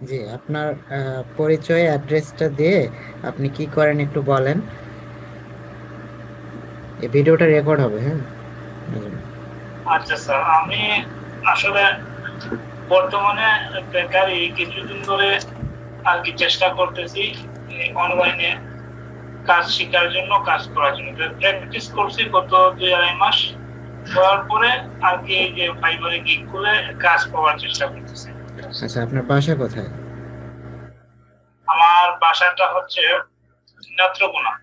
জি, আপনার পরিচয় অ্যাড্রেসটা দিয়ে আপনি কি করেন একটু বলেন। এই ভিডিওটা রেকর্ড হবে, হ্যাঁ? এজন্য। আচ্ছা স্যার, আমি আসলে বর্তমানে বেকারই, কিছুদিন ধরে আর কি চেষ্টা করতেছি অনলাইনে কাজ শেখার জন্য, কাজ করার জন্য প্র্যাকটিস করছি গত 2-2.5 মাস। করার পরে আর কি এই যে ফাইবারে গিগ খুলে কাজ পাওয়ার চেষ্টা করতেছি। আচ্ছা, আপনার বাসা কোথায়? আমার বাসাটা হচ্ছে নেত্রকোনা।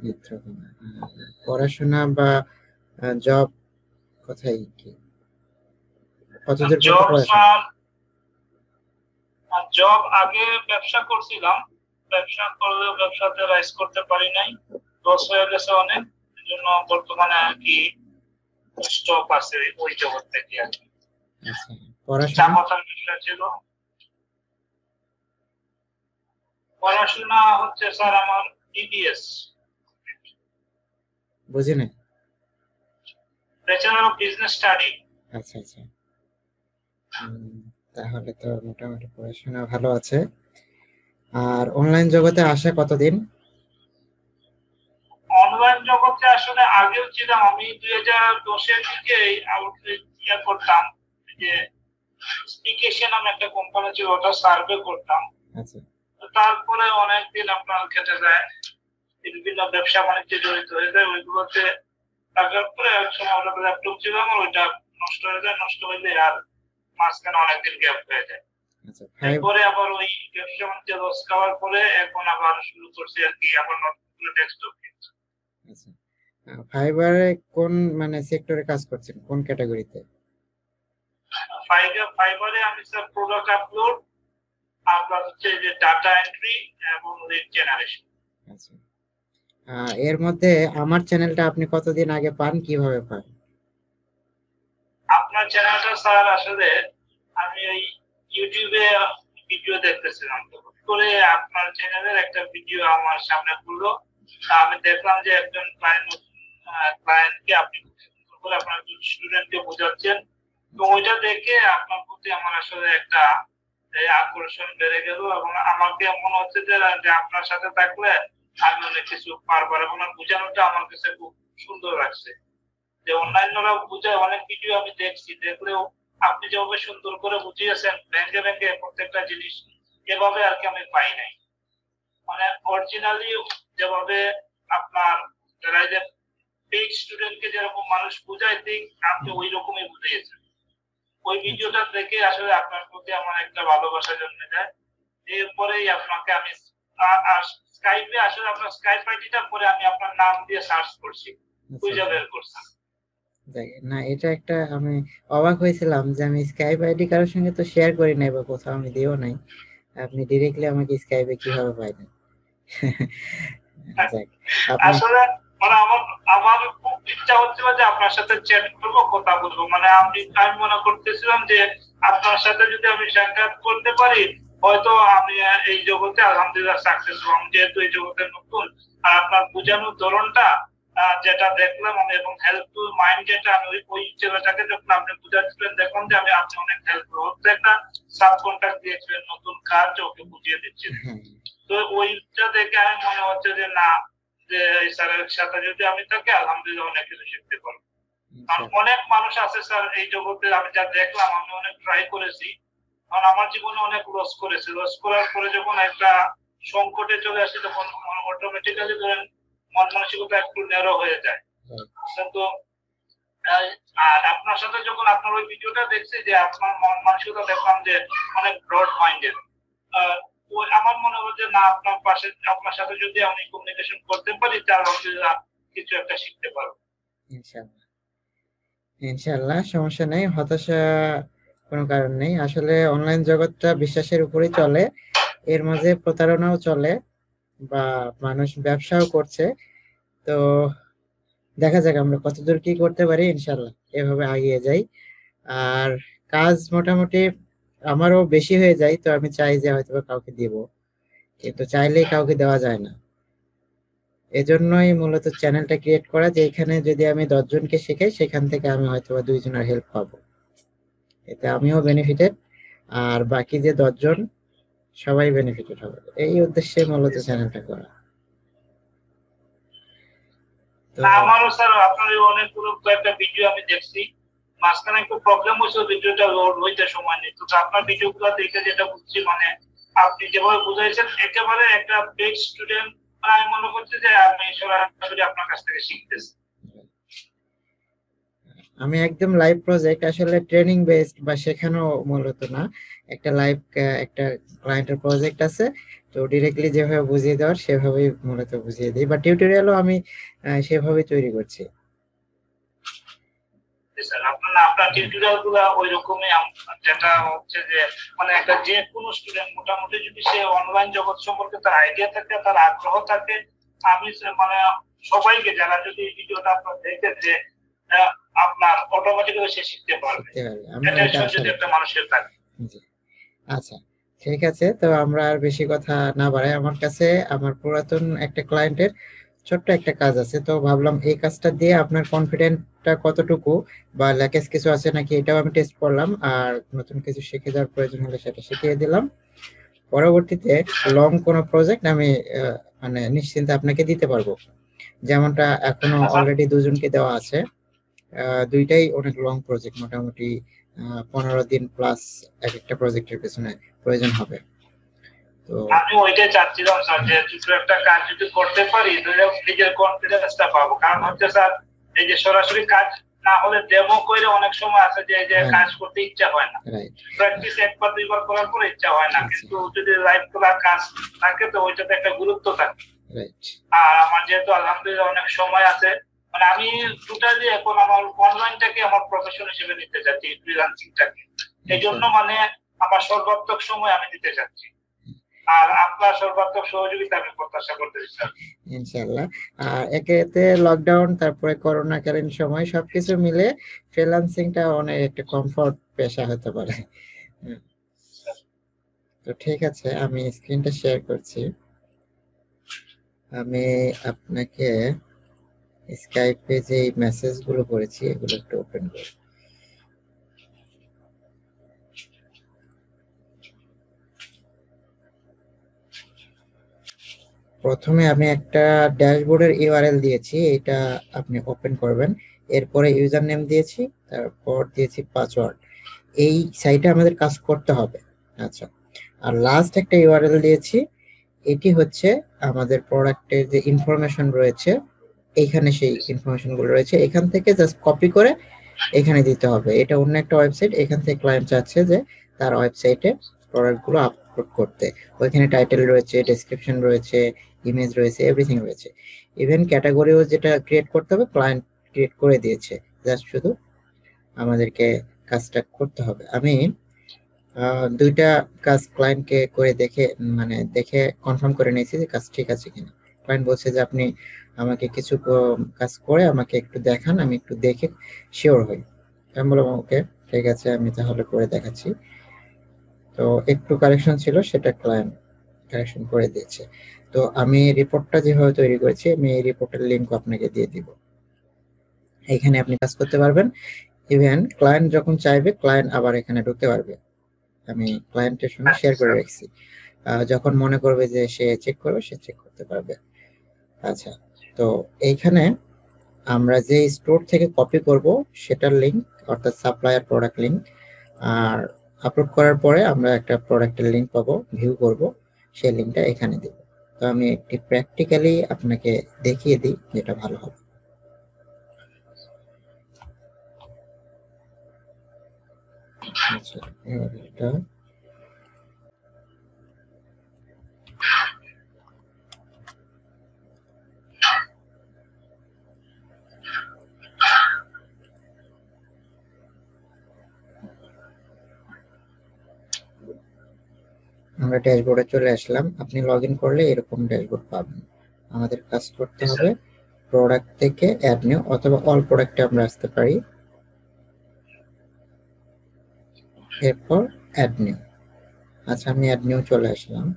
নেত্রকোনা। পড়াশোনা বা জব কোথায় কি? কতদূর পর্যন্ত জব পড়াশোনা? স্যার, জব আগে ব্যবসা করছিলাম, ব্যবসা করলেও ব্যবসাতে রাইজ করতে পারি নাই, লস হয়ে গেছে অনেক। এই জন্য বর্তমানে আর কি স্টক আছে ওই জগৎ থেকে আর কি। আচ্ছা, চা পড়াশোনা? পাতার ব্যবসা ছিল। পড়াশোনা হচ্ছে স্যার আমার বিবিএস, বুঝি নাই। Bachelor of business study. আচ্ছা, আচ্ছা। হুম, তাহলে তো মোটামুটি পড়াশোনা ভালো আছে। আর অনলাইন জগতে আসা কতদিন? অনলাইন জগতে আসলে আগেও ছিলাম, আমি 2010-এর দিকে ইয়া করতাম, যে স্পিকেশন নামে একটা কোম্পানি ছিল, ওটা সার্ভে করতাম। আচ্ছা, তো তারপরে অনেকদিন আপনার কেটে যায়, বিভিন্ন ব্যবসা বাণিজ্যে জড়িত হয়ে যায় ওইগুলোতে। থাকার পরে এক সময় ওটা ল্যাপটপ ছিল আমার, ওইটা নষ্ট হয়ে যায়, নষ্ট হইলে আর মাঝখানে অনেকদিন গ্যাপ হয়ে যায়। আচ্ছা। ফাইভ। এরপরে আবার ওই ব্যবসা বাণিজ্যে লস খাওয়ার পরে এখন আবার শুরু করছি আর কি, আবার নতুন করে ডেস্কটপ কিনছি। আচ্ছা, ফাইবারে কোন মানে সেক্টরে কাজ করছেন, কোন ক্যাটাগরিতে? ফাইবারে আমি স্যার প্রোডাক্ট আপলোড, আপনার হচ্ছে যে ডাটা এন্ট্রি এবং লিড জেনারেশন। আচ্ছা। এর মধ্যে আমার চ্যানেলটা আপনি কতদিন আগে পান, কিভাবে পান? আপনার চ্যানেলটা স্যার আসলে আমি ওই ইউটিউবে ভিডিও দেখতেছিলাম, তো হুট করে আপনার চ্যানেলের একটা ভিডিও আমার সামনে পড়লো। তা আমি দেখলাম যে একজন ক্লায়েন্টকে আপনি খুব সুন্দর করে আপনার স্টুডেন্টকে বোঝাচ্ছেন। তো ওইটা দেখে আপনার প্রতি আমার আসলে একটা আকর্ষণ বেড়ে গেল, এবং আমাকে মনে হচ্ছে যে আপনার সাথে থাকলে আমি অনেক কিছু পারবো, এবং বোঝানোটা আমার কাছে খুব সুন্দর লাগছে। যে অন্যান্যরা বুঝায়, অনেক ভিডিও আমি দেখছি, দেখলেও আপনি যেভাবে সুন্দর করে বুঝিয়েছেন ভেঙে ভেঙে প্রত্যেকটা জিনিস, এভাবে আর কি আমি পাই নাই। মানে অরিজিনালি যেভাবে আপনার যারা এই যে পেইড স্টুডেন্টকে যেরকম মানুষ বুঝায়, ঠিক আপনি ওই রকমই বুঝিয়েছেন। ওই আচ্ছা, ভিডিওটা দেখে আসলে আপনার প্রতি আমার একটা ভালোবাসা জন্মে যায়। এরপরেই আপনাকে আমি স্কাইপে আসলে আপনার স্কাইপ আইডিটা পরে আমি আপনার নাম দিয়ে সার্চ করছি, আচ্ছা, খুঁজে আচ্ছা। বের করছি। না, এটা একটা আমি অবাক হয়েছিলাম যে আমি স্কাইপ আইডি কারোর সঙ্গে তো শেয়ার করি নাই বা কোথাও আমি দিও নাই। আপনি ডিরেক্টলি আমাকে স্কাইপে কিভাবে পাইলেন? যাক। আপনি। আসলে মানে আমার আমার খুব ইচ্ছা হচ্ছিল যে আপনার সাথে চ্যাট করবো, কথা বলবো। মানে আমি মনে করতেছিলাম যে আপনার সাথে যদি আমি সাক্ষাৎ করতে পারি, হয়তো আমি এই জগতে আলহামদুলিল্লাহ সাকসেস হলাম, যেহেতু এই জগতে নতুন। আর আপনার বোঝানোর ধরনটা যেটা দেখলাম আমি, এবং হেল্পফুল মাইন্ড যেটা, আমি ওই ছেলেটাকে যখন আপনি বুঝাচ্ছিলেন দেখলাম যে আপনি অনেক হেল্পফুল হচ্ছে, একটা সাব কন্ট্যাক্ট দিয়েছিলেন, নতুন কাজ ওকে বুঝিয়ে দিচ্ছিলেন। হ্যাঁ, তো ওইটা দেখে আমি মনে হচ্ছে যে না, যে এই স্যারের সাথে যদি আমি থাকি আলহামদুলিল্লাহ অনেক কিছু শিখতে পারবো। কারণ ইনশাআল্লাহ। অনেক মানুষ আছে স্যার এই জগতে, আমি যা দেখলাম, আমি অনেক ট্রাই করেছি। কারণ আমার জীবনে অনেক লস করেছি, লস করার পরে যখন একটা সংকটে চলে আসে, তখন অটোমেটিক্যালি ধরেন মন মানসিকতা একটু ন্যারো হয়ে যায়। রাইট। কিন্তু আহ, আর আপনার সাথে যখন আপনার ওই ভিডিওটা দেখছি, যে আপনার মন মানসিকতা দেখলাম যে অনেক ব্রড মাইন্ডেড। ওই আমার মনে হয় যে না, আপনার পাশে, আপনার সাথে যদি আমি কমিউনিকেশন করতে পারি, তাহলে আলহামদুলিল্লাহ কিছু একটা শিখতে পারবো। ইনশাআল্লাহ। ইনশাআল্লাহ, সমস্যা নেই, হতাশা কোনো কারণ নেই। আসলে অনলাইন জগৎটা বিশ্বাসের উপরেই চলে। এর মাঝে প্রতারণাও চলে, বা মানুষ ব্যবসাও করছে। তো দেখা যাক আমরা কতদূর কি করতে পারি, ইনশাআল্লাহ এভাবে এগিয়ে যাই। আর কাজ মোটামুটি আমারও বেশি হয়ে যায়, তো আমি চাই যে হয়তো বা কাউকে দিব, কিন্তু চাইলেই কাউকে দেওয়া যায় না। এজন্যই মূলত চ্যানেলটা ক্রিয়েট করা, যে এখানে যদি আমি 10 জনকে শেখাই সেখান থেকে আমি হয়তো বা 2 জনের হেল্প পাবো, এতে আমিও বেনিফিটেড। আর বাকি যে 10 জন সবাই বেনিফিটেড হবে, এই উদ্দেশ্যে মূলত চ্যানেলটা করা। তো না আমারও স্যার আপনার অনেকগুলো কয়েকটা ভিডিও আমি দেখছি, মাঝখানে একটু প্রবলেম হয়েছিল, ভিডিওটা লোড হইতে সময় নিত। তো আপনার ভিডিওগুলো দেখে যেটা বুঝছি মানে আপনি যেভাবে বুঝাইছেন একেবারে একটা বেস্ট স্টুডেন্ট, আমি মনে করছি যে আমি সরাসরি আপনার কাছ থেকে শিখতেছি। আমি একদম লাইভ প্রজেক্ট, আসলে ট্রেনিং বেসড বা শেখানো মূলত না, একটা লাইভ একটা ক্লায়েন্টের প্রজেক্ট আছে, তো ডিরেক্টলি যেভাবে বুঝিয়ে দেওয়ার সেভাবেই মূলত বুঝিয়ে দিই, বা টিউটোরিয়ালও আমি সেভাবেই তৈরি করছি। স্যার আপনার টিউটোরিয়াল গুলো ওই রকমই, যেটা হচ্ছে যে মানে একটা যে কোনো স্টুডেন্ট মোটামুটি যদি সে অনলাইন জগৎ সম্পর্কে তার আইডিয়া থাকে, তার আগ্রহ থাকে, আমি মানে সবাইকে যারা যদি ভিডিওটা আপনার দেখে যে আপনার অটোমেটিক্যালি সে শিখতে পারবে, এটা যদি একটা মানুষের থাকে। আচ্ছা ঠিক আছে, তো আমরা আর বেশি কথা না বাড়াই, আমার কাছে আমার পুরাতন একটা ক্লায়েন্টের ছোট্ট একটা কাজ আছে, তো ভাবলাম এই কাজটা দিয়ে আপনার কনফিডেন্টটা কতটুকু বা ল্যাকেজ কিছু আছে নাকি এটাও আমি টেস্ট করলাম, আর নতুন কিছু শিখে যাওয়ার প্রয়োজন হলে সেটা শিখিয়ে দিলাম। পরবর্তীতে লং কোনো প্রজেক্ট আমি মানে নিশ্চিন্তে আপনাকে দিতে পারবো, যেমনটা এখনো অলরেডি দুজনকে দেওয়া আছে। দুইটাই অনেক লং প্রজেক্ট, মোটামুটি 15 দিন প্লাস এক একটা প্রজেক্টের পেছনে প্রয়োজন হবে। তো আমি ওইটাই চাচ্ছিলাম স্যার, যে কিছু একটা কাজ যদি করতে পারি তাহলে নিজের কনফিডেন্সটা পাবো। কারণ হচ্ছে স্যার এই যে সরাসরি কাজ না হলে ডেমো করে অনেক সময় আছে যে কাজ করতে ইচ্ছা হয় না, প্র্যাকটিস একবার দুইবার করার পরে ইচ্ছা হয় না, কিন্তু যদি লাইভ করা কাজ থাকে তো ওইটাতে একটা গুরুত্ব থাকে। আর আমার যেহেতু আলহামদুলিল্লাহ অনেক সময় আছে, মানে আমি টোটালি এখন আমার অনলাইনটাকে আমার প্রফেশন হিসেবে নিতে চাচ্ছি, ফ্রিল্যান্সিংটাকে, এই জন্য মানে আমার সর্বাত্মক সময় আমি দিতে চাচ্ছি, আর আপনার সর্বাত্মক সহযোগিতা আমি প্রত্যাশা করতেছি স্যার। ইনশাআল্লাহ। আর একেতে লকডাউন, তারপরে করোনা কালীন সময় সবকিছু মিলে ফ্রিল্যান্সিংটা অনেক একটা কমফোর্ট পেশা হতে পারে। তো ঠিক আছে, আমি স্ক্রিনটা শেয়ার করছি, আমি আপনাকে স্কাইপে যে মেসেজগুলো করেছি এগুলো একটু ওপেন করি। প্রথমে আমি একটা ড্যাশবোর্ডের ইউআরএল দিয়েছি, এটা আপনি ওপেন করবেন, এরপরে ইউজার নেম দিয়েছি, তারপর দিয়েছি পাসওয়ার্ড। এই সাইটে আমাদের কাজ করতে হবে। আচ্ছা, আর লাস্ট একটা ইউআরএল দিয়েছি, এটি হচ্ছে আমাদের প্রোডাক্টের যে ইনফরমেশন রয়েছে, এইখানে সেই ইনফরমেশনগুলো রয়েছে, এখান থেকে জাস্ট কপি করে এখানে দিতে হবে। এটা অন্য একটা ওয়েবসাইট, এখান থেকে ক্লায়েন্ট চাচ্ছে যে তার ওয়েবসাইটে প্রোডাক্টগুলো আপলোড করতে, ওইখানে টাইটেল রয়েছে, ডেসক্রিপশন রয়েছে, ইমেজ রয়েছে, এভরিথিং রয়েছে, ইভেন ক্যাটাগরিও যেটা ক্রিয়েট করতে হবে ক্লায়েন্ট ক্রিয়েট করে দিয়েছে, জাস্ট শুধু আমাদেরকে কাজটা করতে হবে। আমি দুইটা কাজ ক্লায়েন্টকে করে মানে দেখে কনফার্ম করে নিয়েছি যে কাজ ঠিক আছে কিনা। ক্লায়েন্ট বলছে যে আপনি আমাকে কিছু কাজ করে আমাকে একটু দেখান, আমি একটু দেখে শিওর হই। আমি বললাম ওকে ঠিক আছে, আমি তাহলে করে দেখাচ্ছি। তো একটু কারেকশন ছিল, সেটা ক্লায়েন্ট কারেকশন করে দিয়েছে। তো আমি রিপোর্টটা যেভাবে তৈরি করেছি, আমি এই রিপোর্টের লিঙ্ক আপনাকে দিয়ে দিব, এখানে আপনি কাজ করতে পারবেন। ইভেন ক্লায়েন্ট যখন চাইবে ক্লায়েন্ট আবার এখানে ঢুকতে পারবে, আমি ক্লায়েন্টের সঙ্গে শেয়ার করে রাখছি, যখন মনে করবে যে সে চেক করবে সে চেক করতে পারবে। আচ্ছা, তো এইখানে আমরা যে স্টোর থেকে কপি করব সেটার লিংক, অর্থাৎ সাপ্লায়ার প্রোডাক্ট লিংক, আর আপলোড করার পরে আমরা একটা প্রোডাক্টের লিংক পাবো, ভিউ করব, সেই লিংকটা এখানে দেব। তো আমি একটি প্র্যাকটিক্যালি আপনাকে দেখিয়ে দিই, যেটা ভালো হবে। আচ্ছা, এটা আমরা ড্যাশবোর্ডে চলে আসলাম, আপনি লগ ইন করলে এরকম ড্যাশবোর্ড পাবেন। আমাদের কাজ করতে হবে প্রোডাক্ট থেকে অ্যাড নিউ, অথবা অল প্রোডাক্টে আমরা আসতে পারি, এরপর অ্যাড নিউ। আচ্ছা, আমি অ্যাড নিউ চলে আসলাম।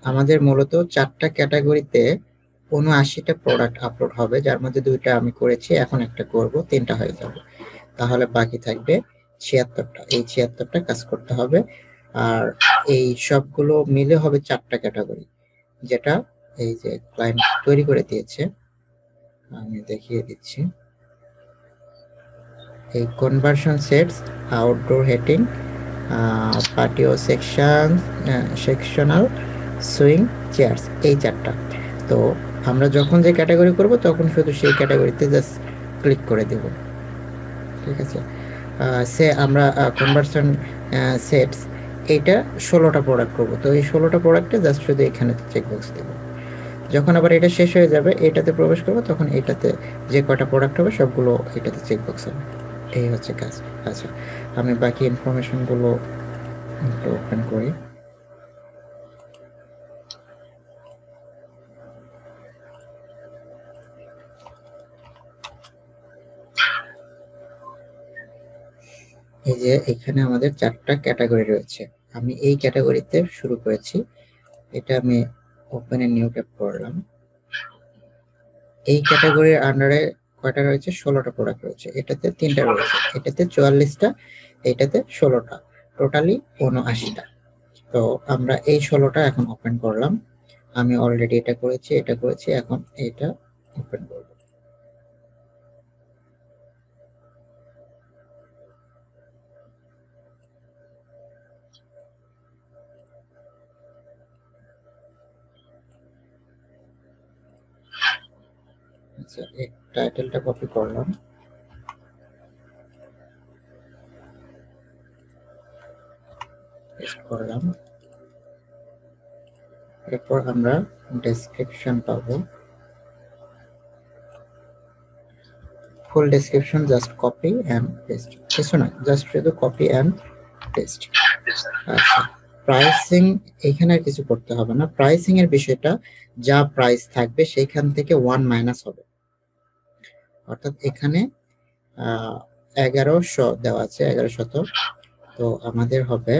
আমাদের মূলত 4টা ক্যাটাগরিতে 79টা প্রোডাক্ট আপলোড হবে, যার মধ্যে 2টা আমি করেছি, এখন একটা করব, 3টা হয়ে যাবে, তাহলে বাকি থাকবে 76টা। এই 76টা কাজ করতে হবে। আর এই সবগুলো মিলে হবে 4টা ক্যাটাগরি, যেটা এই যে ক্লায়েন্ট তৈরি করে দিয়েছে। আমি দেখিয়ে দিচ্ছি। এই conversion sets, outdoor heating, patio section, sectional, swing, chairs, এই 4টা। তো আমরা যখন যে ক্যাটাগরি করব তখন শুধু সেই ক্যাটাগরিতে জাস্ট ক্লিক করে দেব। ঠিক আছে। সে আমরা কনভার্সন সেটস এইটা 16টা প্রোডাক্ট করব, তো এই 16টা প্রোডাক্টে জাস্ট শুধু এখানে চেকবক্স দেব। যখন আবার এটা শেষ হয়ে যাবে, এটাতে প্রবেশ করব, তখন এটাতে যে কয়টা প্রোডাক্ট হবে সবগুলো এটাতে চেকবক্স হবে। এই হচ্ছে কাজ। আচ্ছা, আমি বাকি ইনফরমেশনগুলো একটু ওপেন করি। এই যে এখানে আমাদের 4টা ক্যাটাগরি রয়েছে। আমি এই ক্যাটাগরিতে শুরু করেছি। এটা আমি ওপেন এ নিউ ট্যাব করলাম। এই ক্যাটাগরির আন্ডারে কয়টা রয়েছে? 16টা প্রোডাক্ট রয়েছে। এটাতে 3টা রয়েছে, এটাতে 44টা, এটাতে 16টা, টোটালি 79টা। তো আমরা এই 16টা এখন ওপেন করলাম। আমি অলরেডি এটা করেছি, এটা করেছি, এখন এটা ওপেন করব। আচ্ছা, এই টাইটেলটা কপি করলাম, পেস্ট করলাম। এরপর আমরা ডেসক্রিপশন পাবো। Full description just copy and paste, কিছু না, জাস্ট শুধু কপি এন্ড পেস্ট। আচ্ছা, প্রাইসিং এখানে আর কিছু করতে হবে না। প্রাইসিং এর বিষয়টা, যা প্রাইস থাকবে সেইখান থেকে 1 মাইনাস হবে। অর্থাৎ এখানে 1100 দেওয়া আছে, 1100, তো আমাদের হবে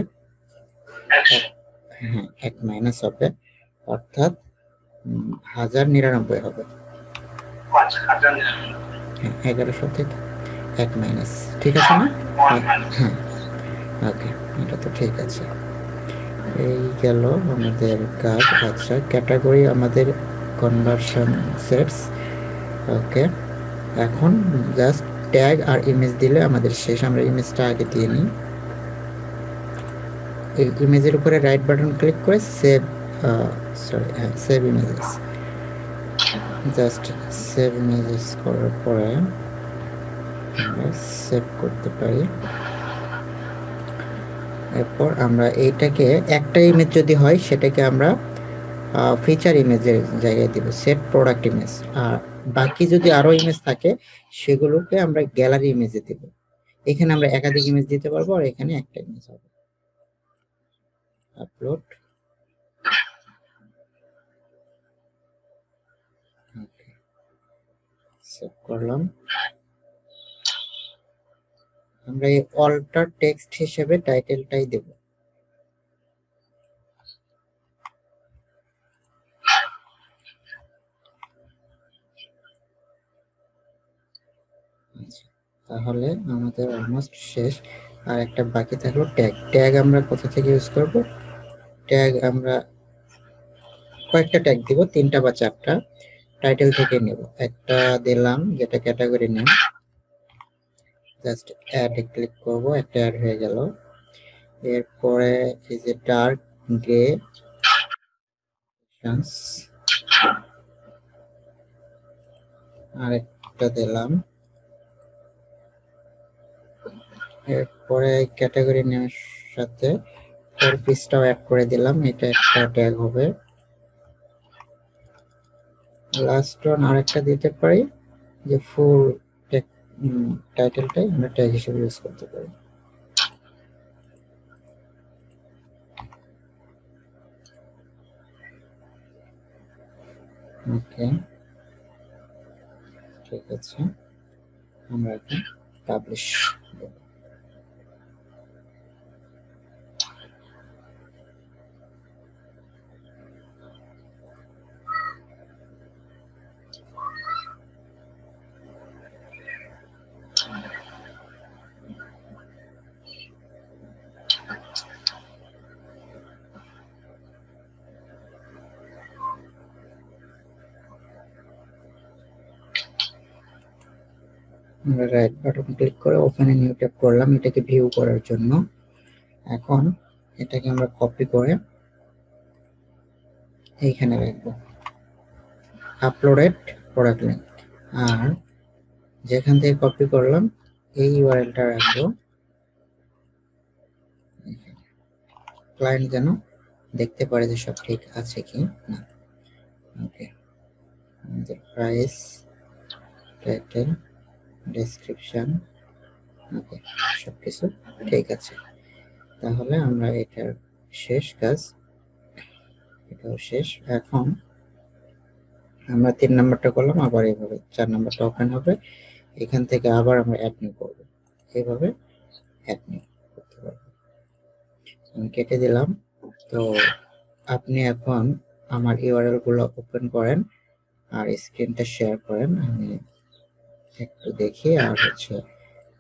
হ্যাঁ 1 মাইনাস হবে, অর্থাৎ 1099 হবে। হ্যাঁ, 1100 থেকে 1 মাইনাস, ঠিক আছে না? হ্যাঁ, ওকে, এটা তো ঠিক আছে। এই গেল আমাদের কাজ। আচ্ছা, ক্যাটাগরি আমাদের কনভার্সন সেটস, ওকে। এখন জাস্ট ট্যাগ আর ইমেজ দিলে আমাদের শেষ। আমরা ইমেজটা আগে দিয়ে নিই। এই ইমেজের উপরে রাইট বাটন ক্লিক করে সেভ, সরি, হ্যাঁ, save images, just save images করার পরে আমরা সেভ করতে পারি। এরপর আমরা এইটাকে, একটা ইমেজ যদি হয় সেটাকে আমরা ফিচার ইমেজের জায়গায় দিব, সেট প্রোডাক্ট ইমেজ। আর বাকি যদি আরো ইমেজ থাকে সেগুলোকে আমরা গ্যালারি ইমেজে দিব। এখানে আমরা একাধিক ইমেজ দিতে পারবো, আর এখানে একটা ইমেজ হবে। আপলোড, ওকে, সেভ করলাম। আমরা এই অল্টার টেক্সট হিসেবে টাইটেলটাই দেব। আচ্ছা, তাহলে আমাদের অলমোস্ট শেষ। আর একটা বাকি থাকলো ট্যাগ। ট্যাগ আমরা কোথা থেকে ইউজ করব? ট্যাগ আমরা কয়েকটা ট্যাগ দিব, 3টা বা 4টা। টাইটেল থেকে নেব, একটা দিলাম যেটা ক্যাটাগরি নেম, জাস্ট অ্যাড এ ক্লিক করব, একটা অ্যাড হয়ে গেল। এরপরে এই যে ডার্ক গ্রে আর একটা দিলাম। এরপরে ক্যাটাগরি নেমের সাথে 4 পিসটাও অ্যাড করে দিলাম, এটা একটা ট্যাগ হবে। লাস্ট ওয়ান আরেকটা দিতে পারি, যে ফুল টাইটেলটাই আমরা ট্যাগ হিসেবে ইউজ করতে পারি। ওকে, ঠিক আছে, আমরা এখন পাবলিশ দেব। আমরা রাইট বাটন ক্লিক করে ওপেন এ নিউ ট্যাব করলাম এটাকে ভিউ করার জন্য। এখন এটাকে আমরা কপি করে এইখানে রাখবো, আপলোডেড প্রোডাক্ট লিংক। আর যেখান থেকে কপি করলাম এই ইউআরএলটা রাখবো, ক্লায়েন্ট যেন দেখতে পারে যে সব ঠিক আছে কি না। ওকে, আমাদের প্রাইস, টাইটেল, ডেসক্রিপশন, ওকে, সবকিছু ঠিক আছে। তাহলে আমরা এটার শেষ কাজ, এটাও শেষ। এখন আমরা 3 নাম্বারটা করলাম, আবার এইভাবে 4 নাম্বারটা ওপেন হবে, এখান থেকে আবার আমরা অ্যাড নিউ করব, এইভাবে অ্যাড নিউ করতে পারবো। আমি কেটে দিলাম। তো আপনি এখন আমার ইউআরএল গুলো ওপেন করেন আর স্ক্রিনটা শেয়ার করেন, আমি একটু দেখি, আর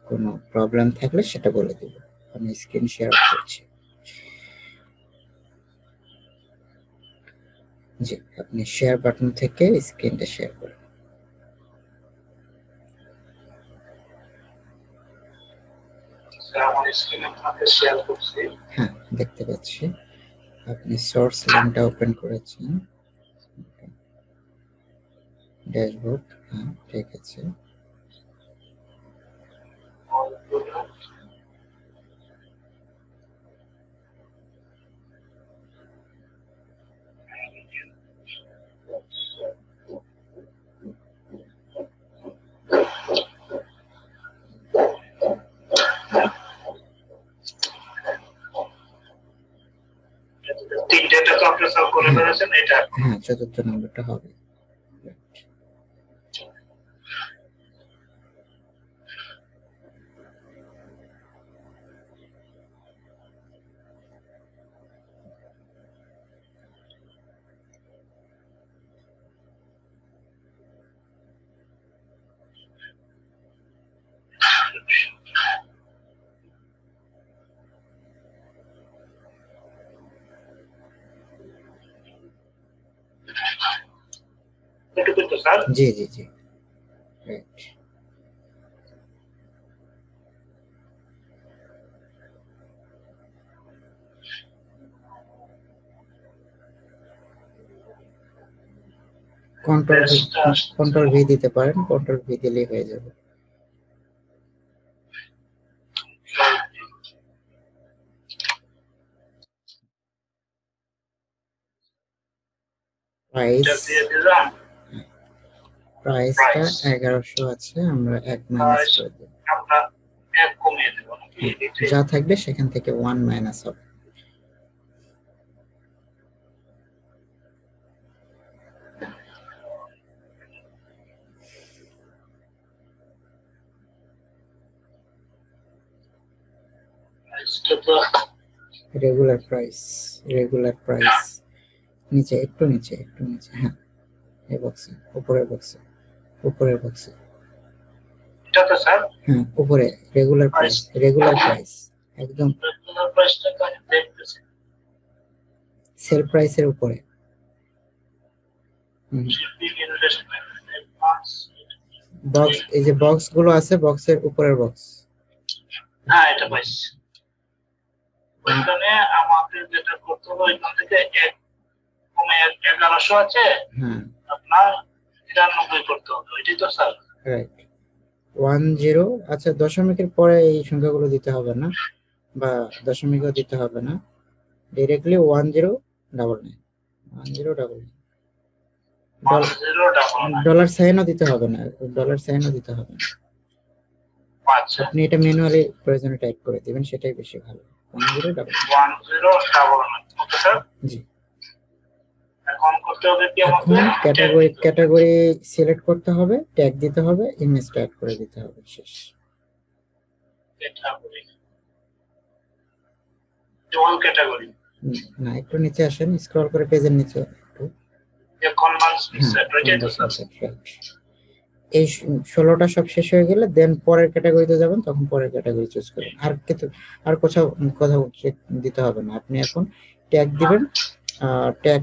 কোনো প্রবলেম থাকলে সেটা বলে দিব। আমি স্ক্রিন শেয়ার করছি। জি, আপনি শেয়ার বাটন থেকে স্ক্রিনটা শেয়ার করেন। আমার স্ক্রিনে আপনাকে শেয়ার করছি। হ্যাঁ, দেখতে পাচ্ছি আপনি সোর্স লিঙ্কটা ওপেন করেছেন, ড্যাশবোর্ড, হ্যাঁ ঠিক আছে। তিনটা তো আপনি সলভ করে ফেলেছেন, এটা হ্যাঁ, চতুর্থ নাম্বারটা হবে। এটুকু তো স্যার। জি জি জি, রাইট। কন্ট্রোল ভি দিতে পারেন, কন্ট্রোল ভি দিলেই হয়ে যাবে। প্রাইসটা 1100 আছে, আমরা 1 মাইনাস করে দেব। আমরা 1 কমিয়ে দেব, যা থাকবে সেখান থেকে 1 মাইনাস হবে। রেগুলার প্রাইস, রেগুলার প্রাইস নিচে, একটু নিচে, একটু নিচে, হ্যাঁ এই বক্সে, উপরের বক্সে, উপরের বক্সে, এটা তো স্যার, হ্যাঁ উপরে রেগুলার প্রাইস, রেগুলার প্রাইস একদম রেগুলার প্রাইসটা তো আমি দেখতেছি, সেল প্রাইসের উপরে। বক্স, এই যে বক্স গুলো আছে, বক্সের উপরের বক্স, হ্যাঁ এটা পাইছি। ওইখানে আমাদের যেটা করতে হবে, ওইখান থেকে 1 কমে 1100 আছে, হ্যাঁ আপনার 93 করতে হবে, ওইটাই তো স্যার। রাইট, 10, আচ্ছা দশমিকের পরে এই সংখ্যাগুলো দিতে হবে না, বা দশমিকও দিতে হবে না, ডাইরেক্টলি 1099, 1099, ডলার সাইনও দিতে হবে না, ডলার সাইনও দিতে হবে না। আচ্ছা, আপনি এটা ম্যানুয়ালি প্রয়োজনে টাইপ করে দিবেন, সেটাই বেশি ভালো। 1099 ওকে স্যার। জি, এখন করতে হবে কি আমাকে, এখন ক্যাটাগরি সিলেক্ট করতে হবে, ট্যাগ দিতে হবে, ইমেজ ট্যাগ করে দিতে হবে, শেষ। ক্যাটাগরি, অল ক্যাটাগরি, না একটু নিচে আসেন, স্ক্রল করে পেজের নিচে একটু, এখন মানস সেট হয়ে যায় তো স্যার। এই 16টা সব শেষ হয়ে গেলে দেন পরের ক্যাটাগরিতে যাবেন, তখন পরের ক্যাটাগরি চুজ করবেন। আর কিছু, আর কোথাও দিতে হবে না, আপনি এখন ট্যাগ দিবেন, ট্যাগ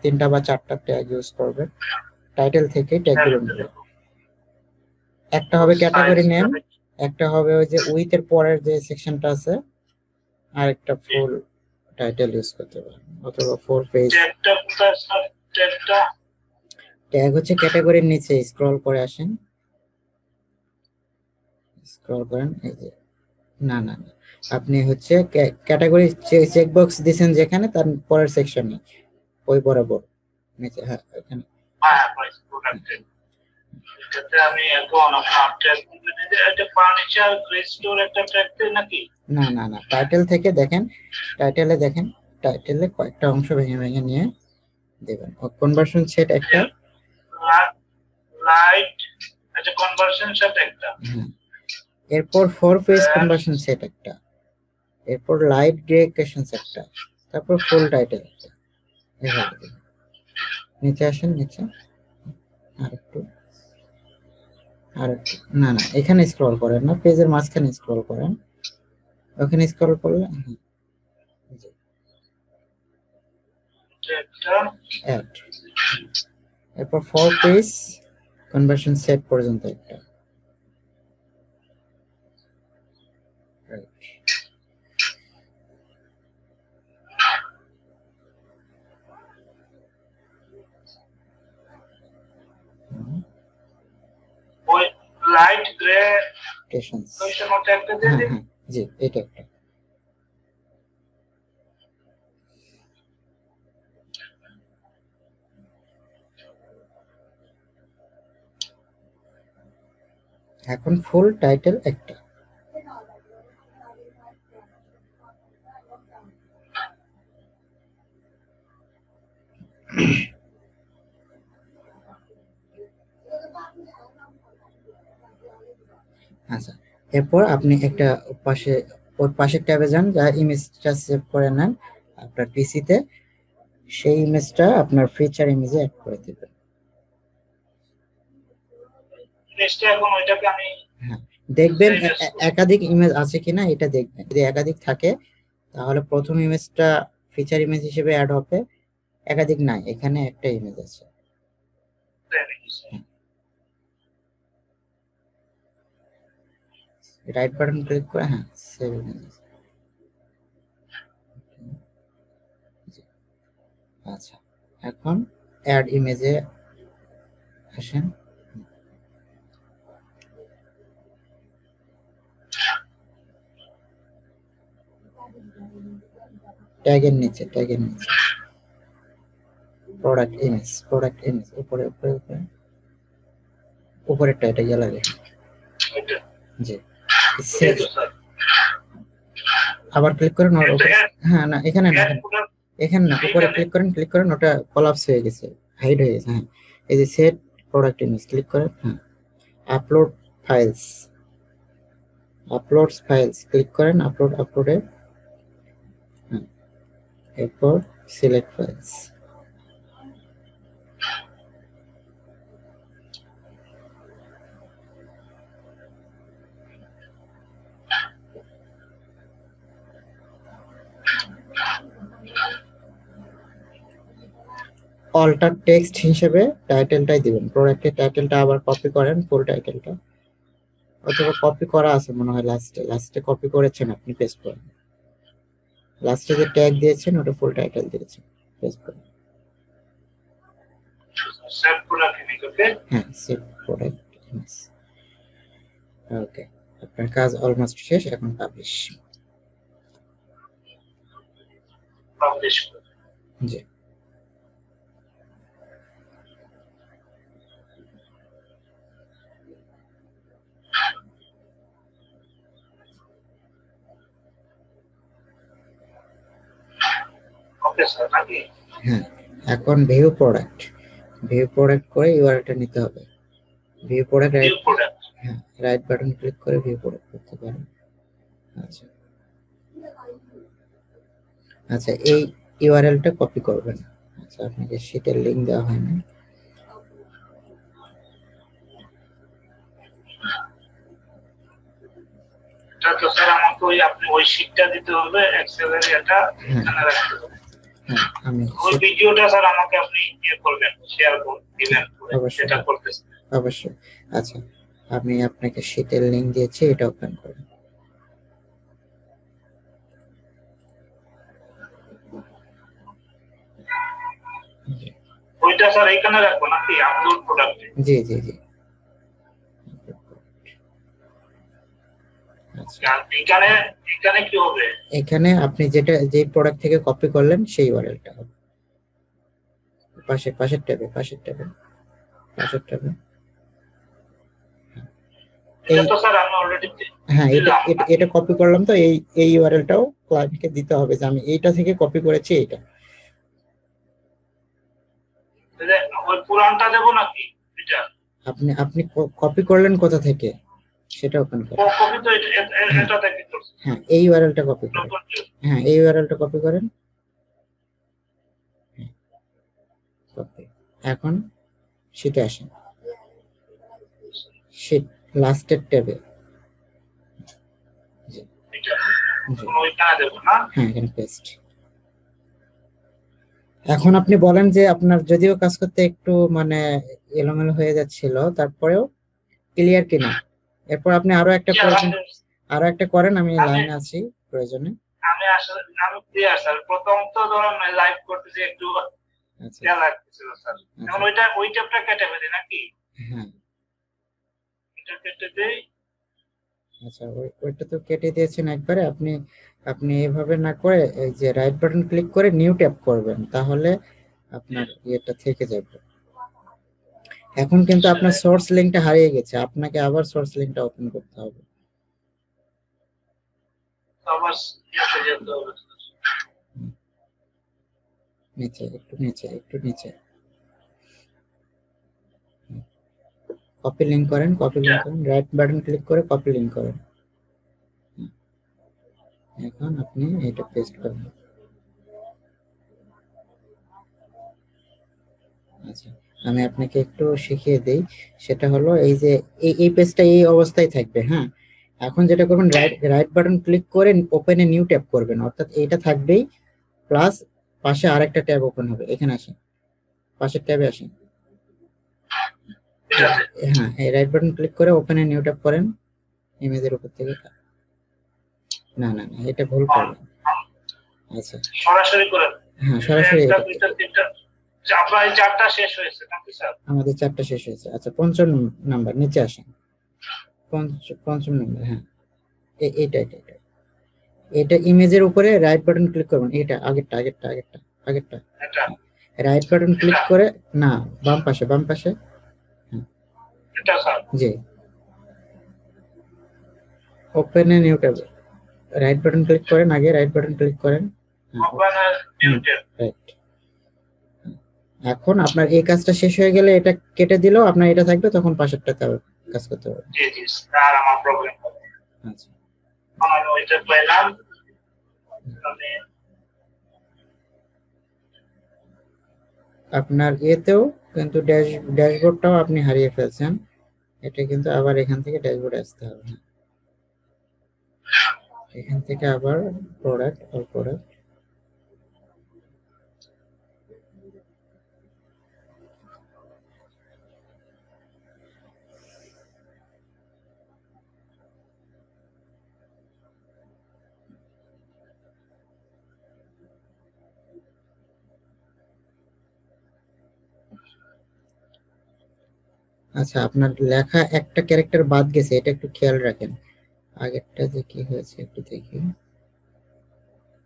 3টা বা 4টা ট্যাগ ইউজ করবেন, টাইটেল থেকে ট্যাগগুলো নেবেন। একটা হবে ক্যাটাগরি Size নেম, right? একটা হবে ওই যে উইথ এর পরের যে সেকশনটা আছে, আর একটা ফুল টাইটেল ইউজ করতে পারেন, অথবা ফুল পেজ। ট্যাগটা কোথায় স্যার? ট্যাগটা ট্যাগ হচ্ছে ক্যাটাগরির নিচে, স্ক্রল করে আসেন, স্ক্রল করেন, এই যে না না না, আপনি হচ্ছে ক্যাটাগরি চেকবক্স দিবেন যেখানে, তার পরের সেকশনে ওই বরাবর নিচে, হ্যাঁ এখানে। হ্যাঁ প্রাইস প্রোডাক্ট। এটাতে আমি এখন আপনার ট্যাগ এটা ফার্নিচার গ্রেস্টোর একটা ট্যাগ নাকি? না না না, টাইটেল থেকে দেখেন, টাইটেলে দেখেন, টাইটেলে কয়েকটা অংশ ভেঙে ভেঙে নিয়ে দেবেন। কনভার্সন সেট একটা, লাইট আচ্ছা কনভার্সন সেট একটা, এরপর ফর পেজ কনভার্সন সেট একটা, এরপর লাইট গ্রে ক্যাশনস একটা, তারপর ফুল টাইটেল একটা। এভাবে নিচে আসেন, নিচে আরেকটু, আরেকটু, না না এখানে স্ক্রল করেন না, পেজের মাঝখানে স্ক্রল করেন, ওখানে স্ক্রল করলে অ্যাড, এরপর ফর পেজ কনভার্সন সেট পর্যন্ত একটা। ওই লাইট গ্রে ক্যাশনস, ওইটার মধ্যে একটা দিয়ে দিন। জি এটা একটা। এখন ফুল টাইটেল একটা। আচ্ছা, এরপর আপনি একটা পাশে, ওর পাশের ট্যাবে যান, যা ইমেজটা সেভ করে নেন আপনার পিসিতে, সেই ইমেজটা আপনার ফিচার ইমেজে অ্যাড করে দিবেন। নেক্সটে এখন ওইটাকে আমি দেখবেন একাধিক ইমেজ আছে কিনা, এটা দেখবেন। যদি একাধিক থাকে তাহলে প্রথম ইমেজটা ফিচার ইমেজ হিসেবে অ্যাড হবে, একাধিক নাই, এখানে একটা ইমেজ আছে। রাইট বাটন ক্লিক করে সেভ ইমেজ। আচ্ছা, এখন অ্যাড ইমেজে আসেন, ট্যাগের নিচে প্রোডাক্ট ইমেজ, উপরে উপরে উপরে উপরেরটা, এটা গ্যালারি। জি, আবার ক্লিক করেন ওর উপরে, না এখানে না, এখানে না, উপরে ক্লিক করেন, ওটা কলাপস হয়ে গেছে, হাইড হয়ে গেছে। এই যে সেট প্রোডাক্ট ইমেজ ক্লিক করেন, আপলোড ফাইলস ক্লিক করেন, আপলোডে, এরপর সিলেক্ট ফাইলস। অল্টার টেক্সট হিসেবে টাইটেলটাই দিবেন, প্রোডাক্টের টাইটেলটা আবার কপি করেন, ফুল টাইটেলটা, অথবা কপি করা আছে মনে হয়, লাস্টে কপি করেছেন আপনি, পেস্ট করেন, লাস্টে যে ট্যাগ দিয়েছেন ওটা ফুল টাইটেল দিয়েছেন, পেস্ট করেন। Save product image, okay save product image. Okay, আপনার কাজ অলমোস্ট শেষ, এখন পাবলিশ। জি, ওকে স্যার নাকি? এখন ভিউ প্রোডাক্ট করে ইউআরএলটা নিতে হবে। View product, right button click করে ভিউ প্রোডাক্ট করতে পারেন। আচ্ছা, এই ইউআরএলটা কপি করবেন। আচ্ছা, আপনাকে শীটের লিংক দেওয়া হয়নি, তো স্যার আমাকে আপনি ওই শীটটা দিতে হবে, এক্সেলের এটা এখানে রাখতে হবে। আমি ওই ভিডিওটা স্যার আমাকে আপনি করবেন, শেয়ার দিবেন, সেটা করতেছি অবশ্যই। আচ্ছা, আমি আপনাকে শীটের লিংক দিয়েছি, এটা ওপেন করুন। ওইটা স্যার এখানে রাখবো নাকি আপলোড প্রোডাক্টে? জি জি জি। আচ্ছা, এখানে এখানে কি হবে? এখানে আপনি যে প্রোডাক্ট থেকে কপি করলেন সেই ইউআরএলটা হবে। পাশের ট্যাবে পাশের ট্যাবে এটা এই, তো স্যার আমি অলরেডি হ্যাঁ এটা দিলাম। এটা এটা কপি করলাম, তো এই ইউআরএলটাও ক্লায়েন্টকে দিতে হবে যে আমি এইটা থেকে কপি করেছি এইটা। ওই পুরানটা দেবো নাকি এটা? আপনি কপি করলেন কোথা থেকে সেটা ওপেন করেন। কপি তো হ্যাঁ এটা থেকে করছি। হ্যাঁ, এই ইউআরএলটা কপি করেন। হ্যাঁ, এই ইউআরএলটা কপি করেন। কপি। এখন শীটে আসেন, শীট লাস্টের ট্যাবে। জি জি, ওইখানে দেবো না? হ্যাঁ এখানে পেস্ট। এখন আপনি বলেন যে আপনার যদিও কাজ করতে একটু মানে এলোমেলো হয়ে যাচ্ছিল, তারপরেও ক্লিয়ার কিনা। এরপর আপনি আরো একটা করবেন, আমি লাইনে আছি প্রয়োজনে। আমি আসলে আমি ক্লিয়ার স্যার। প্রথম তো ধরুন লাইভ করতেছি একটু আচ্ছা ইয়া লাগতেছিল স্যার। এখন ওই ট্যাবটা কেটে ফেলি নাকি? হ্যাঁ এটা কেটে দেই। আচ্ছা, ওইটা তো কেটে দিয়েছেন একবারে। আপনি আপনি এভাবে না করে এই যে রাইট বাটন ক্লিক করে নিউ ট্যাব করবেন, তাহলে আপনার ইয়েটা থেকে যাবে। এখন কিন্তু আপনার সোর্স লিংকটা হারিয়ে গেছে, আপনাকে আবার সোর্স লিংকটা ওপেন করতে হবে। আবার ইয়েতে যেতে হবে। নিচে একটু নিচে কপি লিংক করেন, রাইট বাটন ক্লিক করে কপি লিংক করেন। এখন আপনি এটা পেস্ট করেন। আচ্ছা, আমি আপনাকে একটু শিখিয়ে দেই। সেটা হলো এই যে এই পেজটা এই অবস্থায় থাকবে। হ্যাঁ, এখন যেটা করবেন, রাইট বাটন ক্লিক করে ওপেন এ নিউ ট্যাব করবেন, অর্থাৎ এইটা থাকবেই, প্লাস পাশে আরেকটা ট্যাব ওপেন হবে। এখানে আসেন, পাশের ট্যাবে আসেন। হ্যাঁ, এই রাইট বাটন ক্লিক করে ওপেন এ নিউ ট্যাব করেন ইমেজের উপর থেকে। না না না, এটা ভুল করবেন। আচ্ছা সরাসরি করে। হ্যাঁ, সরাসরি একটা এটা। দুইটা তিনটা প্রায় 4টা শেষ হয়েছে নাকি স্যার? আমাদের 4টা শেষ হয়েছে। আচ্ছা, পঞ্চম নাম্বার নিচে আসেন। পঞ্চম নাম্বার, হ্যাঁ এটা এটা এটা এটা ইমেজের উপরে রাইট বাটন ক্লিক করবেন। এটা আগেরটা এটা রাইট বাটন ক্লিক করে, না বাম পাশে। হ্যাঁ, এটা sir. G, open a new tab right button click করেন, আগে রাইট বাটন ক্লিক করেন। Open new tab. রাইট। এখন আপনার এই কাজটা শেষ হয়ে গেলে এটা কেটে দিলেও আপনার এটা থাকবে, তখন পাশেরটাতে আবার কাজ করতে পারবেন। জি জি স্যার, আমার প্রবলেম হবে। আচ্ছা, আমি ওইটা পেলাম। আমি আপনার এতেও কিন্তু ড্যাশবোর্ডটাও আপনি হারিয়ে ফেলছেন। এটা কিন্তু আবার এখান থেকে ড্যাশবোর্ডে আসতে হবে। এখান থেকে আবার প্রোডাক্ট। আচ্ছা, আপনার লেখা একটা ক্যারেক্টার বাদ গেছে, এটা একটু খেয়াল রাখেন। আগেরটা যে কি হয়েছে একটু দেখি।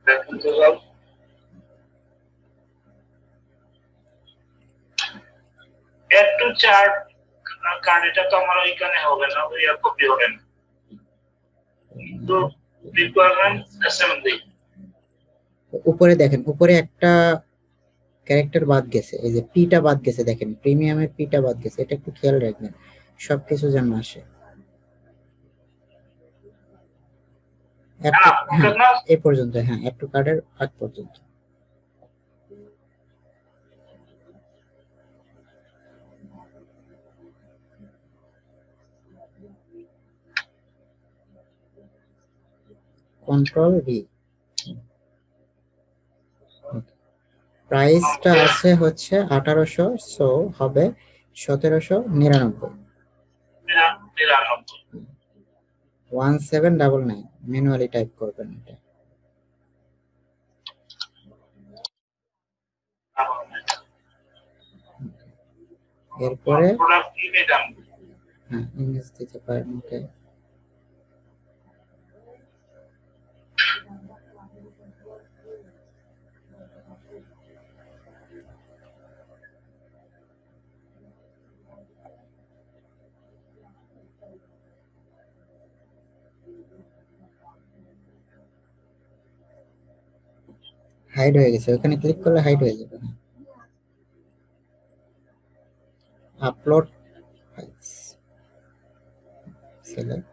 দেখুন তো স্যার, একটু চার্ট কার্ড এটা তো আমার ওইখানে হবে না, ওই কপি হবে না। কিন্তু রিকোয়ারমেন্ট অ্যাসেম্বলি উপরে দেখেন, উপরে একটা ক্যারেক্টার বাদ গেছে, এই যে পিটা বাদ গেছে, দেখেন প্রিমিয়ামের পিটা বাদ গেছে, এটা একটু খেয়াল রাখবেন সবকিছু যেন আসে। হ্যাঁ, এই পর্যন্ত, হ্যাঁ একটু কার্ডের আগ পর্যন্ত। Control V. প্রাইসটা আছে হচ্ছে 1800, সো হবে 1799। 1799 ম্যানুয়ালি টাইপ করবেন এটা। এরপরে হ্যাঁ ইমেজ দিতে পারেন। ওকে, হাইড হয়ে গেছে, ওখানে ক্লিক করলে হাইড হয়ে যাবে। আপলোড ফাইলস সিলেক্ট,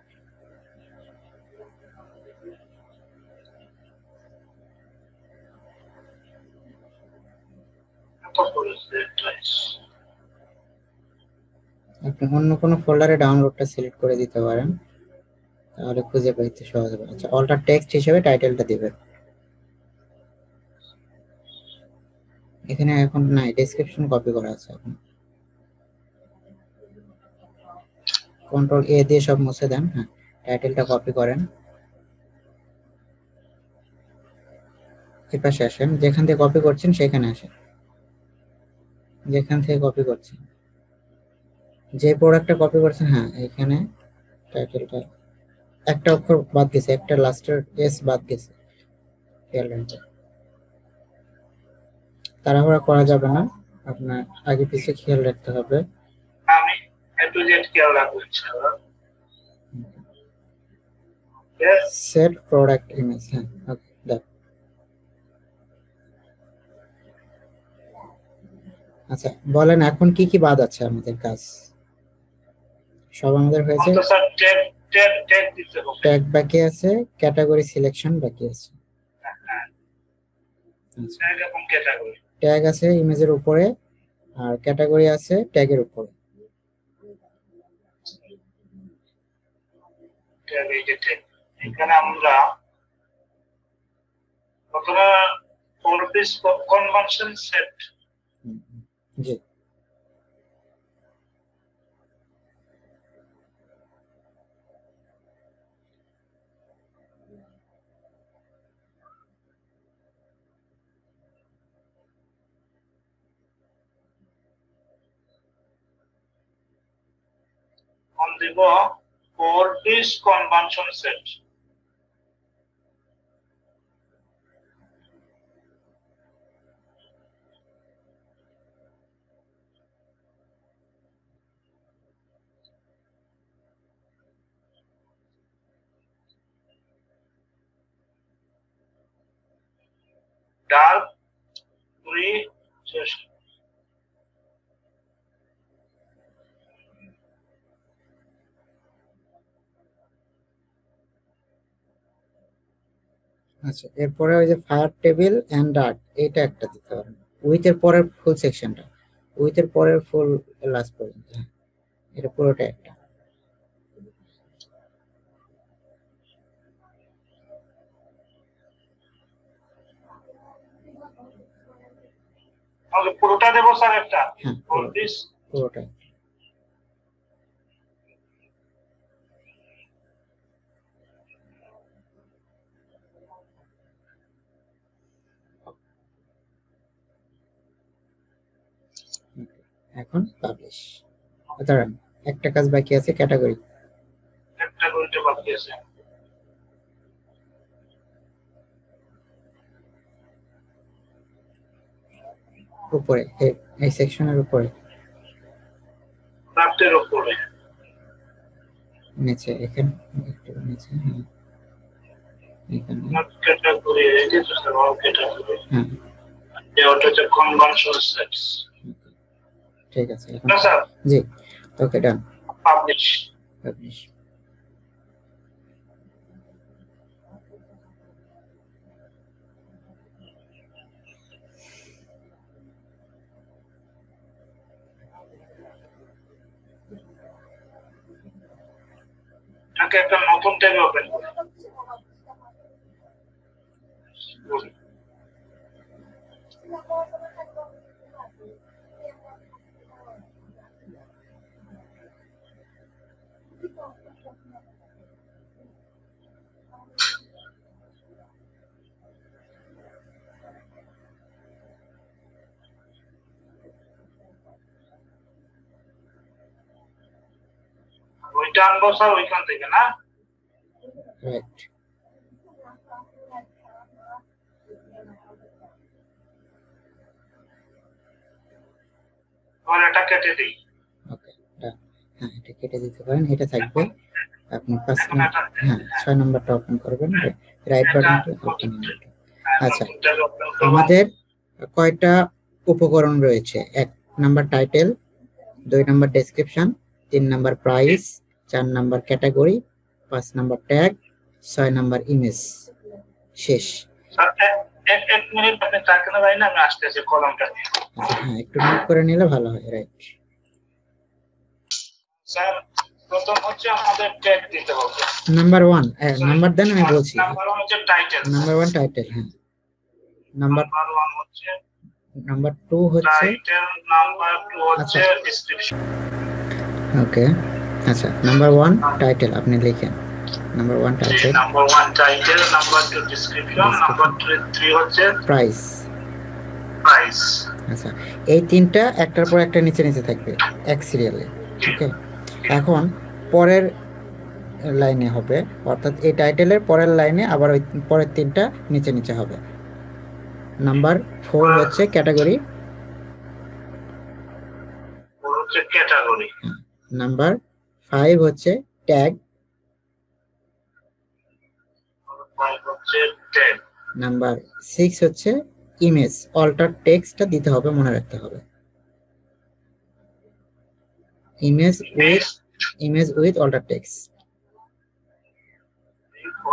আপনি অন্য কোনো ফোল্ডারে ডাউনলোডটা সিলেক্ট করে দিতে পারেন, তাহলে খুঁজে পাইতে সহজ হবে। আচ্ছা, অল্টার টেক্সট হিসেবে টাইটেলটা দিবেন। এখানে এখন নাই, ডেসক্রিপশন কপি করা আছে। এখন কন্ট্রোল এ দিয়ে সব মুছে দেন। হ্যাঁ, টাইটেলটা কপি করেন, এই পাশে আসেন, যেখান থেকে কপি করছেন সেখানে আসেন, যেখান থেকে কপি করছেন, যে প্রোডাক্টটা কপি করছেন, হ্যাঁ এখানে টাইটেলটা একটা অক্ষর বাদ গেছে, একটা লাস্টের এস বাদ গেছে, খেয়াল রাখবেন। তাড়াহুড়া করা যাবে না, আপনার আগে পিছে খেয়াল রাখতে হবে। আমি এ টু জেড খেয়াল রাখবো ইনশাআল্লাহ। সেট প্রোডাক্ট ইমেজ, হ্যাঁ ওকে দেখ। আচ্ছা বলেন এখন কি কি বাদ আছে আমাদের কাজ? সব আমাদের হয়েছে, তো স্যার ট্যাগ ট্যাগ ট্যাগ দিতে হবে। ট্যাগ বাকি আছে, ক্যাটাগরি সিলেকশন বাকি আছে। আচ্ছা, ট্যাগ এবং ক্যাটাগরি। ট্যাগ আছে ইমেজের উপরে, আর ক্যাটাগরি আছে ট্যাগের উপরে। ট্যাগ এই যে ট্যাগ, এখানে আমরা প্রথমে four piece conversion set. G, on দিব four piece conversion set. Dark grey শেষ। আচ্ছা এরপরে ওই যে ফায়ার টেবিল এন্ড ডার্ট, এটা একটা দিতে পারেন। উইথ এর পরের ফুল সেকশনটা, উইথ এর পরের ফুল লাস্ট পর্যন্ত, হ্যাঁ এটা পুরোটা একটা। তাহলে পুরোটা দেব স্যার একটা হ্যাঁ ফোর পিস। পুরোটা। এখন পাবলিশ। দাঁড়ান, একটা কাজ বাকি আছে, ক্যাটাগরি। একটা করতে বাকি আছে। উপরে এই সেকশনের উপরে, ক্রাফটের উপরে নিচে, এখানে একটু নিচে, হ্যাঁ এখানে, ক্যাটাগরি এই যে স্যার অল ক্যাটাগরি। হ্যাঁ যে ওটা হচ্ছে কনভার্সন সেটস। ঠিক আছে এখন। না স্যার, জি ওকে ডান, পাবলিশ। পাবলিশ। নাকি একটা নতুন ট্যাব ওপেন করুন। টানবো স্যার ওইখান থেকে না? রাইট। আর এটা কেটে দিই। ওকে, হ্যাঁ এটা কেটে দিতে পারেন, এটা থাকবে। আপনি এখন এটা হ্যাঁ 6 নম্বরটা ওপেন করবেন, রাইট এটা বাটনটা ওপেন। আচ্ছা, নতুনটাকে ওপেন করব। আমাদের কয়টা উপকরণ রয়েছে? 1 number title, 2 number description, 3 number price, 4 number category, 5 number tag, 6 number image. শেষ। স্যার এক মিনিট আপনি থাকেন না ভাই, না আমি আসতেছি কলমটা নিয়ে। আচ্ছা হ্যাঁ, একটু নোট করে নিলে ভালো হয়। রাইট স্যার প্রথম হচ্ছে আমাদের ট্যাগ দিতে হবে। নাম্বার 1, নাম্বার দেন আমি বলছি। নাম্বার 1 হচ্ছে টাইটেল। নাম্বার 1 টাইটেল, হ্যাঁ। নাম্বার 1 হচ্ছে নাম্বার 2 হচ্ছে টাইটেল, নাম্বার 2 হচ্ছে ডেসক্রিপশন। ওকে, আচ্ছা নাম্বার 1 টাইটেল আপনি লিখেন। Number 1 title, number 1 title, number 2 description, number 3 হচ্ছে প্রাইস। প্রাইস। আচ্ছা, এই তিনটা একটার পর একটা নিচে নিচে থাকবে এক সিরিয়ালে। ওকে, এখন পরের লাইনে হবে, অর্থাৎ এই টাইটেলের পরের লাইনে আবার ওই পরের তিনটা নিচে নিচে হবে। নাম্বার 4 হচ্ছে ক্যাটাগরি, হচ্ছে ক্যাটাগরি। নাম্বার 5 হচ্ছে ট্যাগ, 5 হচ্ছে ট্যাগ, নাম্বার 6 হচ্ছে ইমেজ। অল্টার টেক্সটটা দিতে হবে, মনে রাখতে হবে। Image with alter text.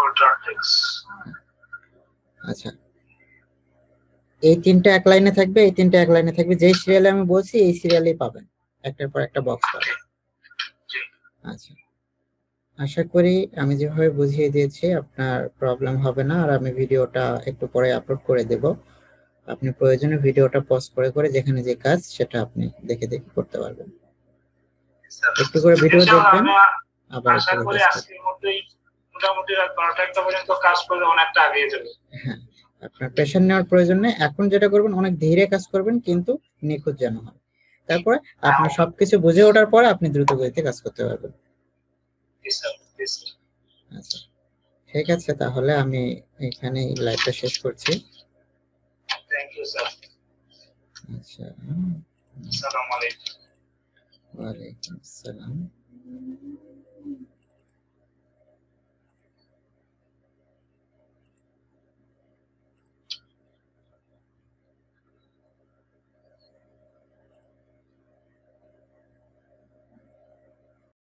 Alter text. আচ্ছা, এই তিনটা এক লাইনে থাকবে, এই তিনটা এক লাইনে থাকবে। যেই সিরিয়ালে আমি বলছি এই সিরিয়ালেই পাবেন, একটার পর একটা বক্স পাবেন। আচ্ছা, আশা করি আমি যেভাবে বুঝিয়ে দিয়েছি আপনার প্রবলেম হবে না। আর আমি ভিডিওটা একটু পরে আপলোড করে দেব, আপনি প্রয়োজনে ভিডিওটা পজ করে করে যেখানে যে কাজ সেটা আপনি দেখে দেখে করতে পারবেন। একটু করে ভিডিও দেখবেন, আবার আশা একটু করি কাজ আজকের মধ্যেই মোটামুটি রাত 12টা পর্যন্ত কাজ করলে অনেকটা এগিয়ে যাবে। হ্যাঁ, আপনার প্রেশার নেওয়ার প্রয়োজন নেই। এখন যেটা করবেন অনেক ধীরে কাজ করবেন, কিন্তু নিখুঁত যেন হয়। তারপরে আপনার সবকিছু বুঝে ওঠার পরে আপনি দ্রুত গতিতে কাজ করতে পারবেন। আচ্ছা ঠিক আছে, তাহলে আমি এখানেই লাইভটা শেষ করছি। Thank you sir. আচ্ছা, আসসালামু আলাইকুম। ওয়ালাইকুম আসসালাম।